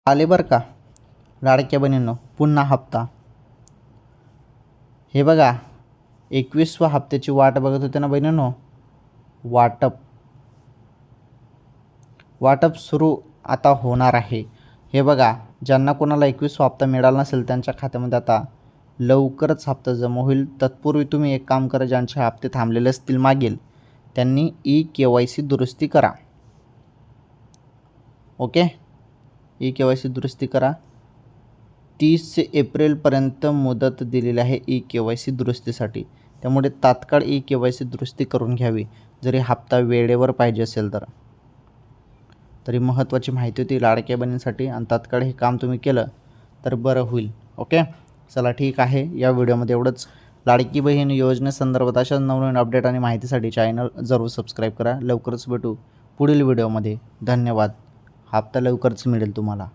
आले बरं का लाडक्या बहिणींनो पुन्हा हप्ता. हे बघा 21व्या हप्त्याची वाट बघत होते ना बहिणींनो. वाटप सुरू आता होणार आहे. हे बघा ज्यांना कोणाला 21वा हप्ता मिळाला नसेल त्यांच्या खात्यामध्ये आता लवकरच हप्ता जमा होईल. तत्पूर्वी तुम्ही एक काम करा, ज्यांचे हप्ते थांबलेले असतील मागील त्यांनी KYC दुरुस्ती करा. ओके, KYC दुरुस्ती करा. 30 एप्रिलपर्यंत मुदत दिलेली आहे KYC दुरुस्तीसाठी. त्यामुळे तात्काळ KYC दुरुस्ती करून घ्यावी जरी हप्ता वेळेवर पाहिजे असेल तर. तरी महत्त्वाची माहिती होती लाडक्या बहिणींसाठी आणि तात्काळ हे काम तुम्ही केलं तर बरं होईल. ओके, चला ठीक आहे. या व्हिडिओमध्ये एवढंच. लाडकी बहीण योजनेसंदर्भात अशा नवनवीन अपडेट आणि माहितीसाठी चॅनल जरूर सबस्क्राईब करा. लवकरच भेटू पुढील व्हिडिओमध्ये. धन्यवाद. हप्ता लवकरच मिळेल तुम्हाला.